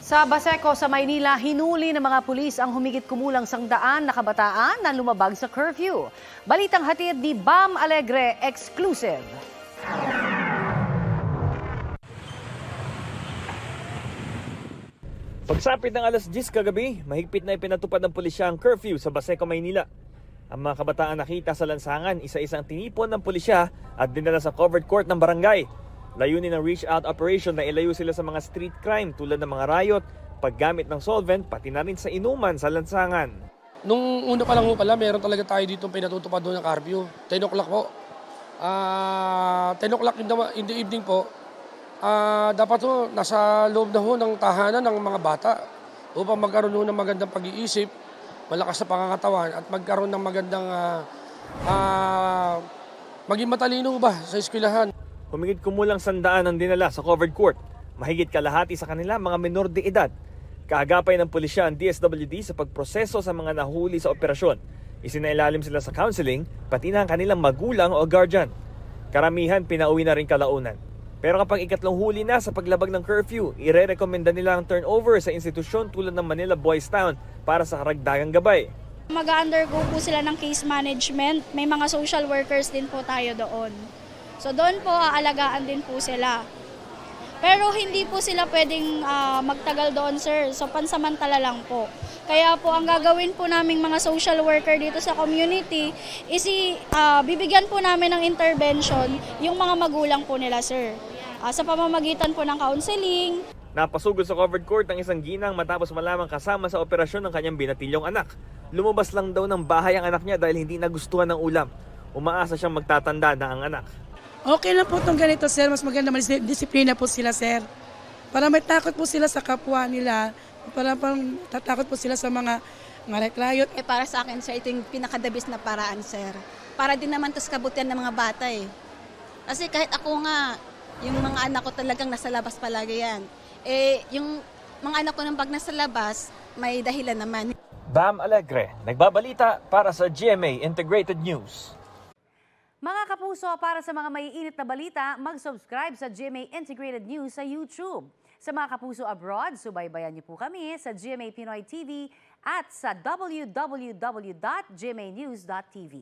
Sa Baseco sa Maynila, hinuli ng mga pulis ang humigit kumulang 100 na kabataan na lumabag sa curfew. Balitang hatid ni Bam Alegre Exclusive. Pagsapit ng alas 10 kagabi, mahigpit na ipinatupad ng pulisya ang curfew sa Baseco, Maynila. Ang mga kabataan nakita sa lansangan, isa-isang tinipon ng pulisya at dinala sa covered court ng barangay. Layunin ng reach out operation na ilayo sila sa mga street crime tulad ng mga riot, paggamit ng solvent, pati na rin sa inuman sa lansangan. Nung una pa lang ho pala, meron talaga tayo dito pinatutupad doon ng curfew. 10 o'clock po. 10 o'clock in the evening po, dapat ho, nasa loob na ho ng tahanan ng mga bata upang magkaroon ho ng magandang pag-iisip, malakas sa pangangatawan at magkaroon ng magandang maging matalino ba sa eskwelahan. Humigit kumulang 100 ang dinala sa covered court. Mahigit kalahati sa kanila mga menor de edad. Kaagapay ng pulisya ang DSWD sa pagproseso sa mga nahuli sa operasyon. Isinailalim sila sa counseling, pati na ang kanilang magulang o guardian. Karamihan pinauwi na rin kalaunan. Pero kapag ikatlong huli na sa paglabag ng curfew, ire-recommenda nila ang turnover sa institusyon tulad ng Manila Boys Town para sa karagdagang gabay. Mag-undergo po sila ng case management. May mga social workers din po tayo doon. So doon po aalagaan din po sila. Pero hindi po sila pwedeng magtagal doon, sir. So pansamantala lang po. Kaya po ang gagawin po naming mga social worker dito sa community is bibigyan po namin ng intervention yung mga magulang po nila, sir. Sa pamamagitan po ng counseling. Napasugod sa covered court ang isang ginang matapos malamang kasama sa operasyon ng kanyang binatilyong anak. Lumabas lang daw ng bahay ang anak niya dahil hindi nagustuhan ng ulam. Umaasa siyang magtatanda na ang anak. Okay lang po itong ganito, sir. Mas maganda disiplina po sila, sir. Para may takot po sila sa kapwa nila. Para tatakot po sila sa mga reklamo. Para sa akin, sir, ito yung pinakadabis na paraan, sir. Para din naman ito sa kabutihan ng mga bata eh. Kasi kahit ako nga, yung mga anak ko talagang nasa labas palagi yan. Yung mga anak ko nang pag nasa labas, may dahilan naman. Bam Alegre, nagbabalita para sa GMA Integrated News. Mga kapuso, para sa mga maiinit na balita, mag-subscribe sa GMA Integrated News sa YouTube. Sa mga kapuso abroad, subaybayan niyo po kami sa GMA Pinoy TV at sa www.gmanews.tv.